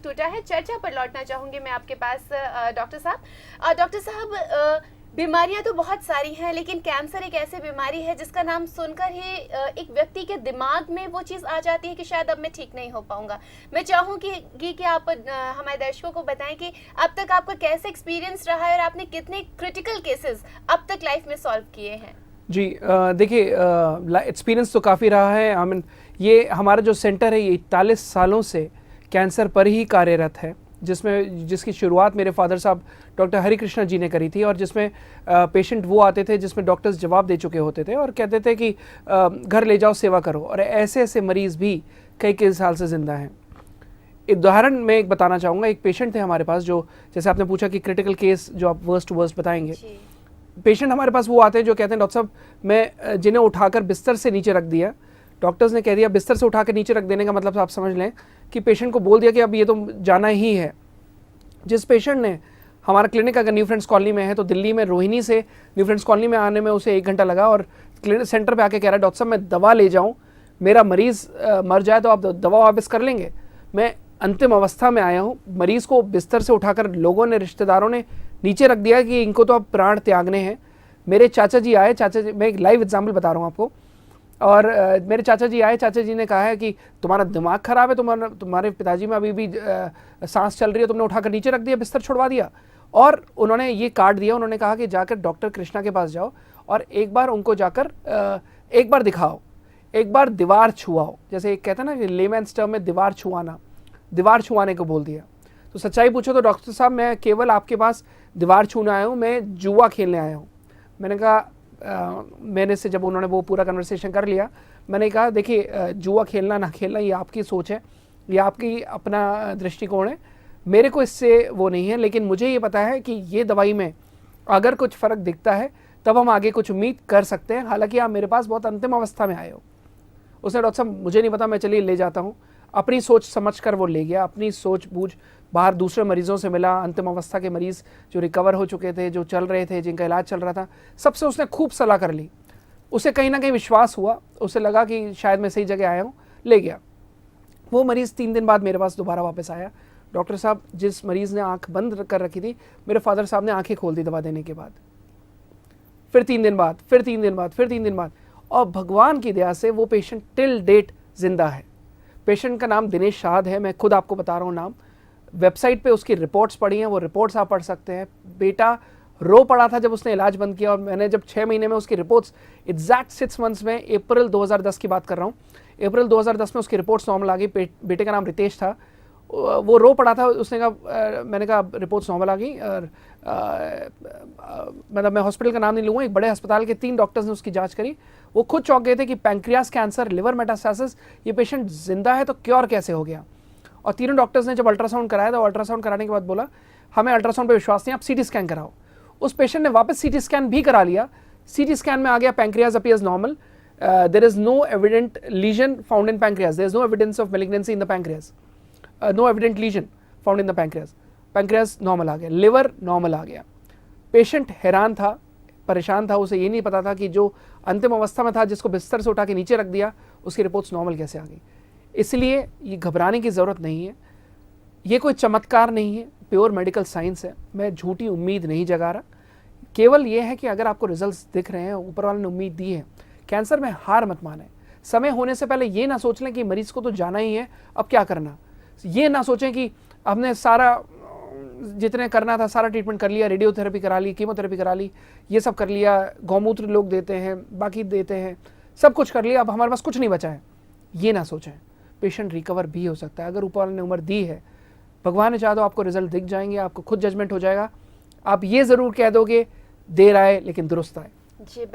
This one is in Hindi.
टूटा है। चर्चा पर लौटना चाहूंगी मैं आपके पास डॉक्टर साहब। डॉक्टर साहब, बीमारियां तो बहुत सारी हैं, लेकिन कैंसर एक ऐसी बीमारी है जिसका नाम सुनकर ही एक व्यक्ति के दिमाग में वो चीज़ आ जाती है कि शायद अब मैं ठीक नहीं हो पाऊंगा। मैं चाहूँगी कि आप हमारे दर्शकों को बताएं कि अब तक आपका कैसे एक्सपीरियंस रहा है और आपने कितने क्रिटिकल केसेस अब तक लाइफ में सॉल्व किए हैं। जी देखिए, एक्सपीरियंस तो काफ़ी रहा है। आई मीन ये हमारा जो सेंटर है ये 41 सालों से कैंसर पर ही कार्यरत है, जिसकी शुरुआत मेरे फादर साहब डॉक्टर हरि कृष्णा जी ने करी थी, और जिसमें पेशेंट वो आते थे जिसमें डॉक्टर्स जवाब दे चुके होते थे और कहते थे कि घर ले जाओ, सेवा करो, और ऐसे ऐसे मरीज़ भी कई साल से ज़िंदा हैं। उदाहरण मैं एक बताना चाहूँगा। एक पेशेंट थे हमारे पास, जो जैसे आपने पूछा कि क्रिटिकल केस जो आप वर्स्ट टू वर्स्ट बताएंगे, पेशेंट हमारे पास वो आते हैं जो कहते हैं डॉक्टर साहब मैं जिन्हें उठाकर बिस्तर से नीचे रख दिया, डॉक्टर्स ने कह दिया बिस्तर से उठाकर नीचे रख देने का मतलब आप समझ लें कि पेशेंट को बोल दिया कि अब ये तो जाना ही है। जिस पेशेंट ने हमारा क्लिनिक अगर न्यू फ्रेंड्स कॉलोनी में है तो दिल्ली में रोहिणी से न्यू फ्रेंड्स कॉलोनी में आने में उसे 1 घंटा लगा, और क्लिनिक सेंटर पे आके कह रहा है डॉक्टर साहब मैं दवा ले जाऊँ, मेरा मरीज़ मर जाए तो आप दवा वापस कर लेंगे। मैं अंतिम अवस्था में आया हूँ, मरीज़ को बिस्तर से उठाकर लोगों ने, रिश्तेदारों ने नीचे रख दिया कि इनको तो अब प्राण त्यागने हैं। मेरे चाचा जी आए, चाचा जी, मैं एक लाइव एग्जाम्पल बता रहा हूँ आपको, और मेरे चाचा जी आए, चाचा जी ने कहा है कि तुम्हारा दिमाग ख़राब है, तुम्हारे पिताजी में अभी भी सांस चल रही है, तुमने उठाकर नीचे रख दिया, बिस्तर छुड़वा दिया। और उन्होंने ये कार्ड दिया, उन्होंने कहा कि जाकर डॉक्टर कृष्णा के पास जाओ और एक बार उनको जाकर एक बार दिखाओ, एक बार दीवार छुआओ। जैसे एक कहते हैं ना कि लेमैन्स टर्म में दीवार छुआना, दीवार छुआने को बोल दिया। तो सच्चाई पूछो तो डॉक्टर साहब मैं केवल आपके पास दीवार छूने आया हूँ, मैं जुआ खेलने आया हूँ। मैंने कहा मैंने से जब उन्होंने वो पूरा कन्वर्सेशन कर लिया, मैंने कहा देखिए जुआ खेलना ना खेलना ये आपकी सोच है, ये आपकी अपना दृष्टिकोण है, मेरे को इससे वो नहीं है, लेकिन मुझे ये पता है कि ये दवाई में अगर कुछ फ़र्क दिखता है तब हम आगे कुछ उम्मीद कर सकते हैं, हालांकि आप मेरे पास बहुत अंतिम अवस्था में आए हो। उसने डॉक्टर साहब मुझे नहीं पता, मैं चलिए ले जाता हूँ। अपनी सोच समझ कर वो ले गया, अपनी सोच बूझ बाहर दूसरे मरीज़ों से मिला, अंतिम अवस्था के मरीज़ जो रिकवर हो चुके थे, जो चल रहे थे, जिनका इलाज चल रहा था, सबसे उसने खूब सलाह कर ली। उसे कहीं ना कहीं विश्वास हुआ, उसे लगा कि शायद मैं सही जगह आया हूँ, ले गया। वो मरीज़ 3 दिन बाद मेरे पास दोबारा वापस आया। डॉक्टर साहब जिस मरीज़ ने आँख बंद कर रखी थी, मेरे फादर साहब ने आँखें खोल दी दवा देने के बाद। फिर 3 दिन बाद, फिर 3 दिन बाद, फिर 3 दिन बाद, और भगवान की दया से वो पेशेंट टिल डेट जिंदा है। पेशेंट का नाम दिनेश शाहद है, मैं खुद आपको बता रहा हूँ नाम। वेबसाइट पे उसकी रिपोर्ट्स पढ़ी हैं, वो रिपोर्ट्स आप पढ़ सकते हैं। बेटा रो पड़ा था जब उसने इलाज बंद किया, और मैंने जब 6 महीने में उसकी रिपोर्ट्स एग्जैक्ट 6 मंथ्स में, अप्रैल 2010 की बात कर रहा हूँ, अप्रैल 2010 में उसकी रिपोर्ट्स नॉर्मल आ गई। बेटे का नाम रितेश था, वो रो पड़ा था। उसने कहा, मैंने कहा रिपोर्ट्स नॉर्मल आ गई, और मतलब मैं हॉस्पिटल का नाम नहीं लूँगा, एक बड़े अस्पताल के 3 डॉक्टर्स ने उसकी जांच करी। वो खुद चौंक गए थे कि पैंक्रियास कैंसर, लिवर मेटास्टेसिस, ये पेशेंट जिंदा है तो क्योर कैसे हो गया। और तीनों डॉक्टर्स ने जब अल्ट्रासाउंड कराया तो अल्ट्रासाउंड कराने के बाद बोला हमें अल्ट्रासाउंड पे विश्वास नहीं, आप सीटी स्कैन कराओ। उस पेशेंट ने वापस सीटी स्कैन भी करा लिया, सीटी स्कैन में आ गया pancreas appears normal, there is no evident lesion found in pancreas, there is no evidence of malignancy in the pancreas, no evident lesion found in the pancreas. Pancreas normal आ गया, लिवर नॉर्मल आ गया। पेशेंट हैरान था, परेशान था, उसे ये नहीं पता था कि जो अंतिम अवस्था में था, जिसको बिस्तर से उठा के नीचे रख दिया, उसकी रिपोर्ट्स नॉर्मल कैसे आ गई। इसलिए ये घबराने की ज़रूरत नहीं है, ये कोई चमत्कार नहीं है, प्योर मेडिकल साइंस है। मैं झूठी उम्मीद नहीं जगा रहा, केवल ये है कि अगर आपको रिजल्ट्स दिख रहे हैं, ऊपर वाले ने उम्मीद दी है, कैंसर में हार मत माने। समय होने से पहले ये ना सोच लें कि मरीज़ को तो जाना ही है, अब क्या करना। ये ना सोचें कि हमने सारा जितने करना था सारा ट्रीटमेंट कर लिया, रेडियोथेरेपी करा ली, कीमोथेरेपी करा ली, ये सब कर लिया, गौमूत्र लोग देते हैं, बाकी देते हैं, सब कुछ कर लिया, अब हमारे पास कुछ नहीं बचा है। ये ना सोचें, पेशेंट रिकवर भी हो सकता है। अगर ऊपर वाले ने उम्र दी है, भगवान ने चाहा तो आपको रिजल्ट दिख जाएंगे, आपको खुद जजमेंट हो जाएगा। आप ये ज़रूर कह दोगे देर आए लेकिन दुरुस्त आए। जी।